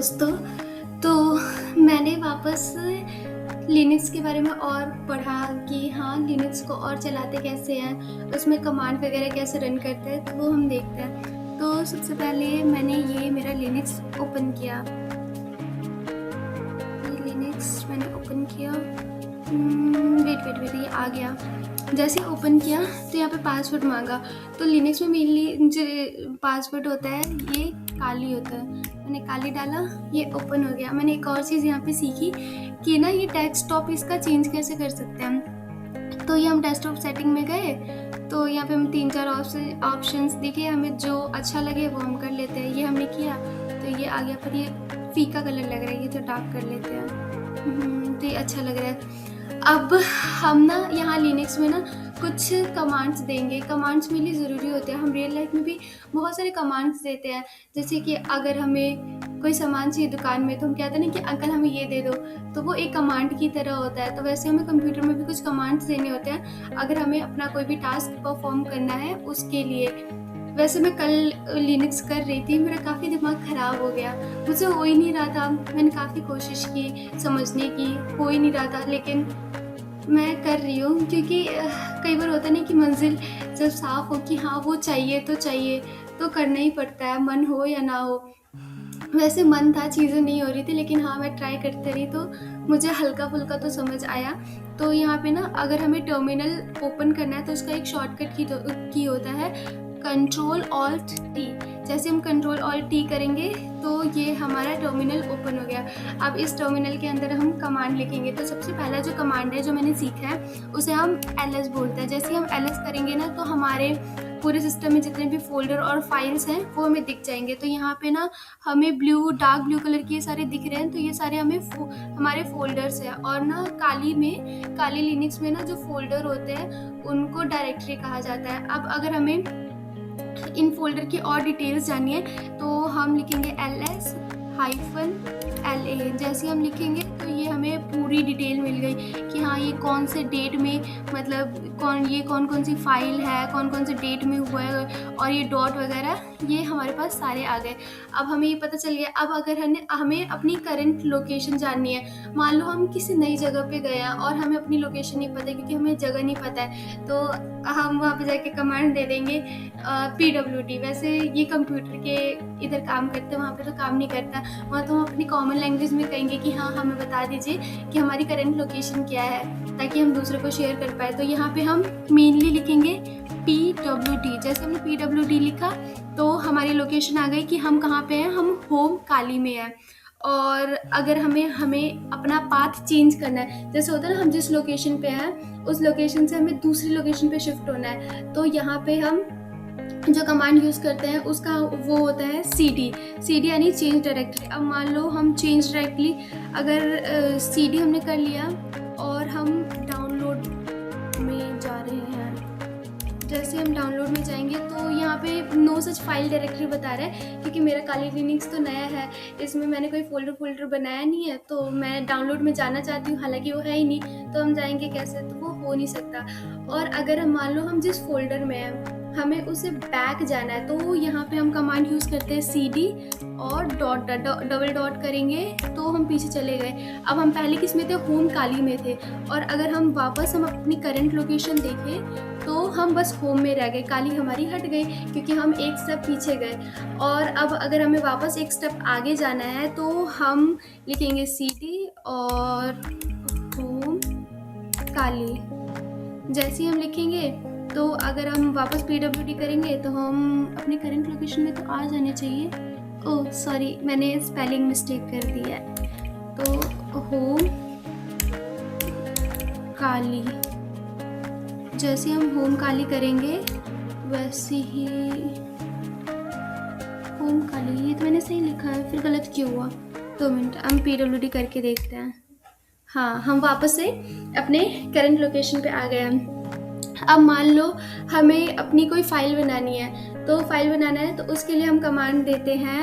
दोस्तों। तो मैंने वापस लिनक्स के बारे में और पढ़ा कि हाँ, लिनक्स को और चलाते कैसे हैं, उसमें कमांड वगैरह कैसे रन करते हैं, तो वो हम देखते हैं। तो सबसे पहले मैंने ये मेरा लिनक्स ओपन किया। ये लिनक्स मैंने ओपन किया। वेट ये आ गया। जैसे ओपन किया तो यहाँ पे पासवर्ड मांगा। तो लिनक्स में मेनली जो पासवर्ड होता है ये काली होता है। मैंने काली डाला, ये ओपन हो गया। मैंने एक और चीज़ यहाँ पे सीखी कि ना ये डेस्कटॉप इसका चेंज कैसे कर सकते हैं। तो ये हम डेस्कटॉप सेटिंग में गए तो यहाँ पे हम 3-4 ऑप्शंस दिखे, हमें जो अच्छा लगे वो हम कर लेते हैं। ये हमने किया तो ये आ गया, पर ये फीका कलर लग रहा है, ये तो डार्क कर लेते हैं। तो ये अच्छा लग रहा है। अब हम ना यहाँ लिनक्स में ना कुछ कमांड्स देंगे। कमांड्स मेरे लिए ज़रूरी होते हैं। हम रियल लाइफ में भी बहुत सारे कमांड्स देते हैं। जैसे कि अगर हमें कोई सामान चाहिए दुकान में तो हम कहते हैं ना कि अंकल हमें ये दे दो, तो वो एक कमांड की तरह होता है। तो वैसे हमें कंप्यूटर में भी कुछ कमांड्स देने होते हैं अगर हमें अपना कोई भी टास्क परफॉर्म करना है उसके लिए। वैसे मैं कल लिनक्स कर रही थी, मेरा काफ़ी दिमाग ख़राब हो गया, मुझसे हो ही नहीं रहा था। मैंने काफ़ी कोशिश की समझने की, हो ही नहीं रहा था, लेकिन मैं कर रही हूँ क्योंकि कई बार होता नहीं कि मंजिल जब साफ़ हो कि हाँ वो चाहिए तो करना ही पड़ता है, मन हो या ना हो। वैसे मन था, चीज़ें नहीं हो रही थी, लेकिन हाँ मैं ट्राई करते रही तो मुझे हल्का-फुल्का तो समझ आया। तो यहाँ पे ना अगर हमें टर्मिनल ओपन करना है तो उसका एक शॉर्टकट की होता है Ctrl-Alt-T। जैसे हम Ctrl-Alt-T करेंगे तो ये हमारा टर्मिनल ओपन हो गया। अब इस टर्मिनल के अंदर हम कमांड लिखेंगे। तो सबसे पहला जो कमांड है जो मैंने सीखा है उसे हम ls बोलते हैं। जैसे हम ls करेंगे ना तो हमारे पूरे सिस्टम में जितने भी फ़ोल्डर और फाइल्स हैं वो हमें दिख जाएंगे। तो यहाँ पे ना हमें डार्क ब्लू कलर के ये सारे दिख रहे हैं, तो ये सारे हमारे फ़ोल्डर्स हैं। और ना काली लिनक्स में ना जो फ़ोल्डर होते हैं उनको डायरेक्टरी कहा जाता है। अब अगर हमें इन फोल्डर की और डिटेल्स जाननी है तो हम लिखेंगे ls-la। जैसे हम लिखेंगे तो ये हमें पूरी डिटेल मिल गई कि हाँ ये कौन से डेट में, मतलब कौन सी फाइल है, कौन से डेट में हुआ है, और ये डॉट वगैरह ये हमारे पास सारे आ गए। अब हमें ये पता चल गया। अब अगर हमें अपनी करंट लोकेशन जाननी है, मान लो हम किसी नई जगह पे गए हैं और हमें अपनी लोकेशन नहीं पता क्योंकि हमें जगह नहीं पता है, तो हम वहाँ पे जाके कमांड दे देंगे PWD। वैसे ये कंप्यूटर के इधर काम करते हैं, वहाँ पे तो काम नहीं करता। वहाँ तो हम अपनी कॉमन लैंग्वेज में कहेंगे कि हाँ हमें बता दीजिए कि हमारी करंट लोकेशन क्या है, ताकि हम दूसरे को शेयर कर पाए। तो यहाँ पे हम मेनली लिखेंगे PWD। जैसे हमने PWD लिखा तो हमारी लोकेशन आ गई कि हम कहाँ पे हैं, हम होम काली में हैं। और अगर हमें अपना पाथ चेंज करना है, जैसे होता है ना हम जिस लोकेशन पे हैं उस लोकेशन से हमें दूसरी लोकेशन पे शिफ्ट होना है, तो यहाँ पे हम जो कमांड यूज़ करते हैं उसका वो होता है CD यानी चेंज डायरेक्टरी। अब मान लो हम चेंज डायरेक्टली अगर CD हमने कर लिया और हम डाउनलोड में जा रहे हैं। जैसे हम डाउनलोड में जाएंगे तो यहाँ पे नो सच फाइल डायरेक्टरी बता रहा है, क्योंकि मेरा काली लिनक्स तो नया है, इसमें मैंने कोई फोल्डर बनाया नहीं है, तो मैं डाउनलोड में जाना चाहती हूँ, हालांकि वो है ही नहीं, तो हम जाएंगे कैसे, तो वो हो नहीं सकता। और अगर हम मान लो हम जिस फोल्डर में हैं हमें उसे बैक जाना है, तो यहाँ पे हम कमांड यूज़ करते हैं CD और डबल डॉट करेंगे तो हम पीछे चले गए। अब हम पहले किस में थे, होम काली में थे, और अगर हम अपनी करंट लोकेशन देखें तो हम बस होम में रह गए, काली हमारी हट गई क्योंकि हम एक स्टेप पीछे गए। और अब अगर हमें वापस एक स्टेप आगे जाना है तो हम लिखेंगे CD और होम काली। जैसे ही हम लिखेंगे तो अगर हम वापस PWD करेंगे तो हम अपनी करंट लोकेशन में तो आ जाने चाहिए। ओह सॉरी, मैंने स्पेलिंग मिस्टेक कर दी है। तो होम काली, जैसे हम होम काली करेंगे वैसे ही होम काली, ये तो मैंने सही लिखा है, फिर गलत क्यों हुआ? 2 मिनट, हम PWD करके देखते हैं। हाँ, हम वापस से अपने करंट लोकेशन पे आ गए हैं। अब मान लो हमें अपनी कोई फाइल बनानी है, तो फाइल बनाना है तो उसके लिए हम कमांड देते हैं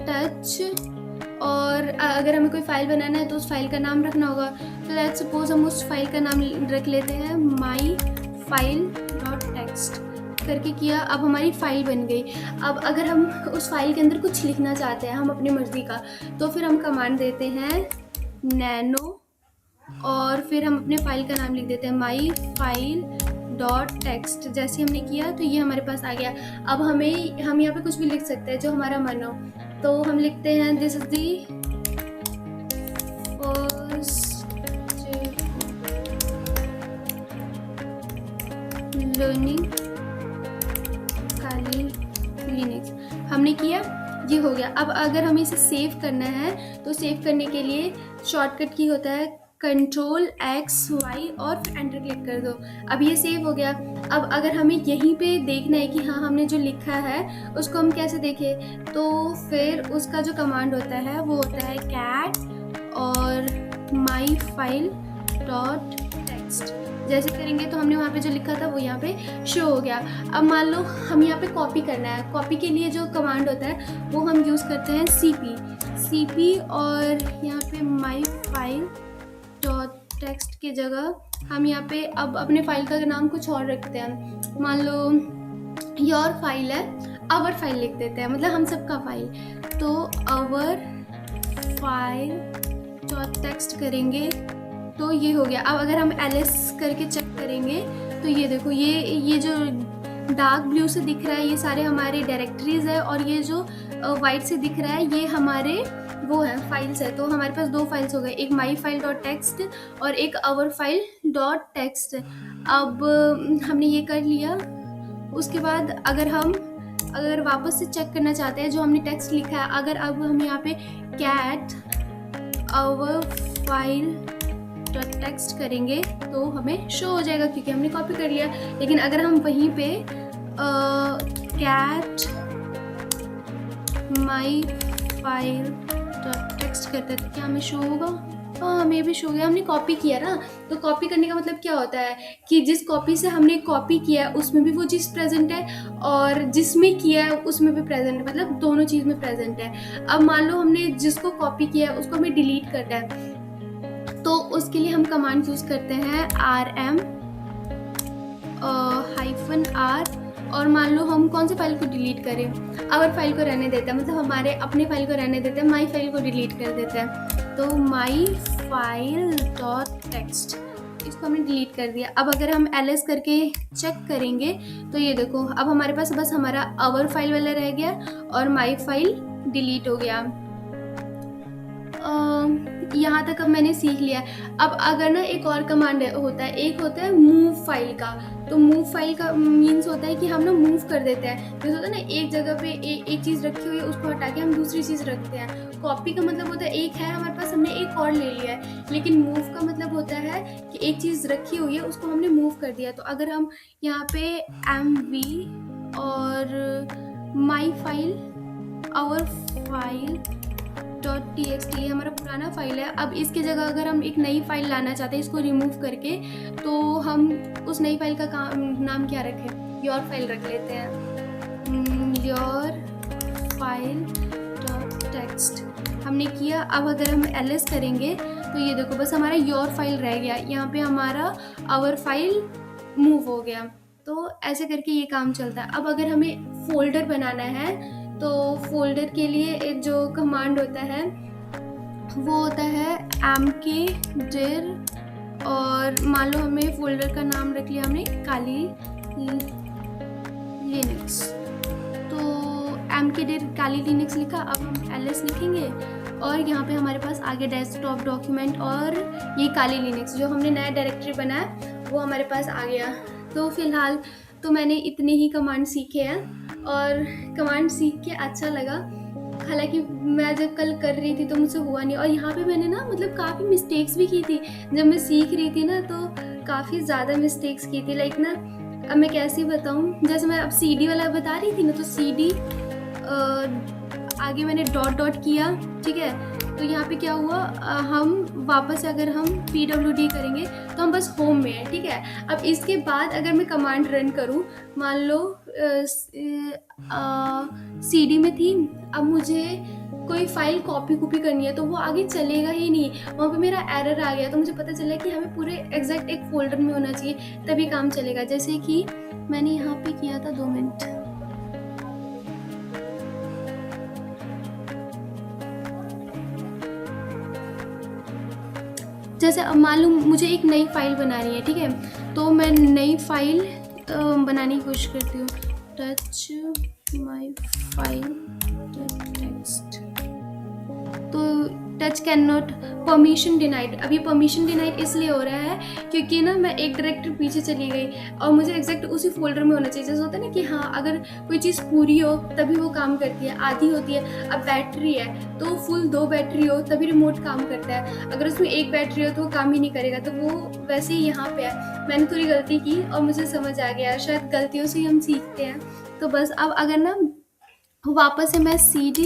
टच, और अगर हमें कोई फाइल बनाना है तो उस फाइल का नाम रखना होगा। तो लेट्स सपोज हम उस फाइल का नाम रख लेते हैं my file.txt। करके किया, अब हमारी फ़ाइल बन गई। अब अगर हम उस फाइल के अंदर कुछ लिखना चाहते हैं हम अपनी मर्ज़ी का, तो फिर हम कमांड देते हैं नैनो और फिर हम अपने फाइल का नाम लिख देते हैं माई फाइल डॉट टेक्स्ट। जैसे हमने किया तो ये हमारे पास आ गया। अब हम यहाँ पे कुछ भी लिख सकते हैं जो हमारा मन हो। तो हम लिखते हैं this is the first learning Kali Linux. हमने किया, ये हो गया। अब अगर हमें इसे सेव करना है तो सेव करने के लिए शॉर्टकट की होता है Ctrl+X+Y और फिर एंटर क्लिक कर दो। अब ये सेव हो गया। अब अगर हमें यहीं पे देखना है कि हाँ हमने जो लिखा है उसको हम कैसे देखें, तो फिर उसका जो कमांड होता है वो होता है कैट और माई फाइल डॉट टेक्स्ट। जैसे करेंगे तो हमने वहाँ पे जो लिखा था वो यहाँ पे शो हो गया। अब मान लो हम यहाँ पे कॉपी करना है। कॉपी के लिए जो कमांड होता है वो हम यूज़ करते हैं cp और यहाँ पे माई फाइल डॉट टेक्स्ट की जगह हम यहाँ पे अब अपने फाइल का नाम कुछ और रखते हैं। मान लो योर फाइल है, आवर फाइल लिख देते हैं, मतलब हम सबका फाइल। तो आवर फाइल डॉट टेक्स्ट करेंगे तो ये हो गया। अब अगर हम ls करके चेक करेंगे तो ये देखो, ये जो डार्क ब्लू से दिख रहा है ये सारे हमारे डायरेक्टरीज है, और ये जो वाइट से दिख रहा है ये हमारे वो है फाइल्स है। तो हमारे पास 2 फाइल्स हो गए, एक माई फाइल डॉट टेक्स्ट और एक आवर फाइल डॉट टेक्स्ट। अब हमने ये कर लिया। उसके बाद अगर वापस से चेक करना चाहते हैं जो हमने टेक्स्ट लिखा है, अगर अब हम यहाँ पे cat our file dot text करेंगे तो हमें शो हो जाएगा क्योंकि हमने कॉपी कर लिया। लेकिन अगर हम वहीं पे cat my file dot text करते हैं तो क्या हमें शो होगा? हाँ, हमें भी शो हो गया। हमने कॉपी किया ना, तो कॉपी करने का मतलब क्या होता है कि जिस कॉपी से हमने कॉपी किया है उसमें भी वो चीज़ प्रेजेंट है और जिसमें किया है उसमें भी प्रेजेंट है, मतलब दोनों चीज़ में प्रेजेंट है। अब मान लो हमने जिसको कॉपी किया है उसको हमें डिलीट करना है, तो उसके लिए हम कमांड यूज़ करते हैं rm -r। और मान लो हम कौन से फाइल को डिलीट करें, आवर फाइल को रहने देते हैं, मतलब हमारे अपने फाइल को रहने देते हैं, माई फाइल को डिलीट कर देते हैं। तो माई फाइल डॉट टेक्स्ट इसको हमने डिलीट कर दिया। अब अगर हम ls करके चेक करेंगे तो ये देखो, अब हमारे पास बस हमारा आवर फाइल वाला रह गया और माई फाइल डिलीट हो गया। यहाँ तक अब मैंने सीख लिया। अब अगर ना एक और कमांड होता है, एक होता है मूव फाइल का। तो मूव फाइल का मीन्स होता है कि हम ना मूव कर देते हैं। जैसे होता है ना, एक जगह पे एक चीज़ रखी हुई है उसको हटा के हम दूसरी चीज़ रखते हैं। कॉपी का मतलब होता है एक है हमारे पास, हमने एक और ले लिया है। लेकिन मूव का मतलब होता है कि एक चीज़ रखी हुई है उसको हमने मूव कर दिया। तो अगर हम यहाँ पे mv और my file our file .txt ये हमारा पुराना फाइल है। अब इसके जगह अगर हम एक नई फाइल लाना चाहते हैं इसको रिमूव करके, तो हम उस नई फाइल का नाम क्या रखें? योर फाइल रख लेते हैं। योर फाइल डॉट टेक्स्ट हमने किया। अब अगर हम ls करेंगे तो ये देखो बस हमारा योर फाइल रह गया, यहाँ पे हमारा आवर फाइल मूव हो गया। तो ऐसे करके ये काम चलता है। अब अगर हमें फोल्डर बनाना है तो फोल्डर के लिए एक जो कमांड होता है वो होता है mkdir, और मान लो हमें फोल्डर का नाम रख लिया हमने काली लिनक्स। तो mkdir काली लिनक्स लिखा। अब हम ls लिखेंगे और यहाँ पे हमारे पास आगे डेस्कटॉप डॉक्यूमेंट और ये काली लिनक्स जो हमने नया डायरेक्टरी बनाया वो हमारे पास आ गया। तो फिलहाल तो मैंने इतने ही कमांड सीखे हैं और कमांड सीख के अच्छा लगा। हालांकि मैं जब कल कर रही थी तो मुझसे हुआ नहीं, और यहाँ पे मैंने ना मतलब काफ़ी मिस्टेक्स भी की थी जब मैं सीख रही थी ना, तो काफ़ी ज़्यादा मिस्टेक्स की थी। लाइक ना, अब मैं कैसे बताऊँ, जैसे मैं अब cd वाला बता रही थी ना, तो cd आगे मैंने डॉट किया, ठीक है। तो यहाँ पे क्या हुआ, हम वापस अगर हम pwd करेंगे तो हम बस होम में है, ठीक है। अब इसके बाद अगर मैं कमांड रन करूँ, मान लो cd में थी, अब मुझे कोई फ़ाइल कॉपी करनी है तो वो आगे चलेगा ही नहीं। वहाँ पे मेरा एरर आ गया, तो मुझे पता चला कि हमें पूरे एग्जैक्ट एक फ़ोल्डर में होना चाहिए, तभी काम चलेगा। जैसे कि मैंने यहाँ पे किया था, 2 मिनट। जैसे अब मान लो मुझे एक नई फ़ाइल बनानी है, ठीक है? तो मैं नई फ़ाइल बनाने की कोशिश करती हूँ। टच माई फाइल टेक्स्ट, तो touch can not, permission denied. अब ये परमिशन डिनाइड इसलिए हो रहा है क्योंकि ना मैं एक डायरेक्टर पीछे चली गई और मुझे एग्जैक्ट उसी फोल्डर में होना चाहिए। जैसे होता है ना कि हाँ, अगर कोई चीज़ पूरी हो तभी वो काम करती है, आधी होती है। अब बैटरी है तो फुल 2 बैटरी हो तभी रिमोट काम करता है, अगर उसमें 1 बैटरी हो तो वो काम ही नहीं करेगा। तो वो वैसे ही यहाँ पे है। मैंने थोड़ी गलती की और मुझे समझ आ गया, शायद गलतियों से ही हम सीखते हैं। तो बस अब अगर ना वापस से मैं CD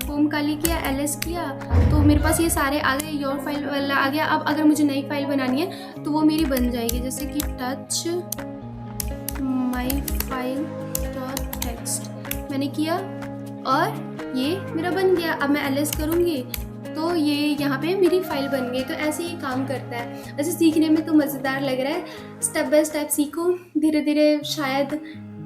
होम काली किया, LS किया, तो मेरे पास ये सारे आ गए, योर फाइल वाला आ गया। अब अगर मुझे नई फाइल बनानी है तो वो मेरी बन जाएगी, जैसे कि touch my file dot text मैंने किया और ये मेरा बन गया। अब मैं LS करूँगी तो ये यहाँ पे मेरी फाइल बन गई। तो ऐसे ही काम करता है। ऐसे सीखने में तो मज़ेदार लग रहा है, स्टेप बाय स्टेप सीखो, धीरे धीरे। शायद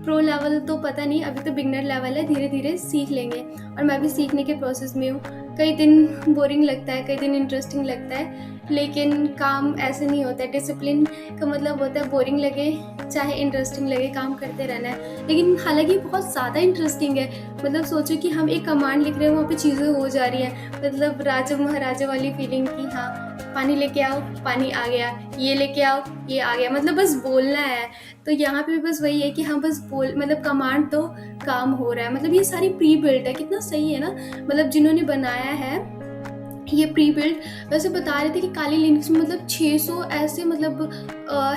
प्रो लेवल तो पता नहीं, अभी तो बिगनर लेवल है, धीरे धीरे सीख लेंगे। और मैं भी सीखने के प्रोसेस में हूँ। कई दिन बोरिंग लगता है, कई दिन इंटरेस्टिंग लगता है, लेकिन काम ऐसे नहीं होता है। डिसिप्लिन का मतलब होता है बोरिंग लगे चाहे इंटरेस्टिंग लगे, काम करते रहना है। लेकिन हालांकि बहुत ज़्यादा इंटरेस्टिंग है। मतलब सोचो कि हम एक कमांड लिख रहे हैं, वहाँ पे चीज़ें हो जा रही हैं। मतलब राजा महाराजा वाली फीलिंग की, हाँ पानी लेके आओ, पानी आ गया, ये लेके आओ, ये आ गया। मतलब बस बोलना है। तो यहाँ पे भी बस वही है कि हाँ बस बोल, मतलब कमांड तो काम हो रहा है। मतलब ये सारी प्री बिल्ट है, कितना सही है ना। मतलब जिन्होंने बनाया है ये प्री बिल्ट, वैसे बता रहे थे कि काली लिनक्स में मतलब 600 ऐसे मतलब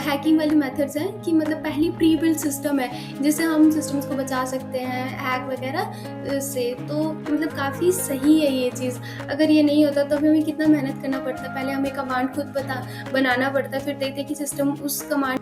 हैकिंग वाले मेथड्स हैं कि मतलब पहली प्री बिल्ट सिस्टम है जिससे हम सिस्टम्स को बचा सकते हैं हैक वगैरह से। तो मतलब काफ़ी सही है ये चीज़। अगर ये नहीं होता तो हमें कितना मेहनत करना पड़ता, पहले हमें कमांड खुद बनाना पड़ता, फिर देखते कि सिस्टम उस कमांड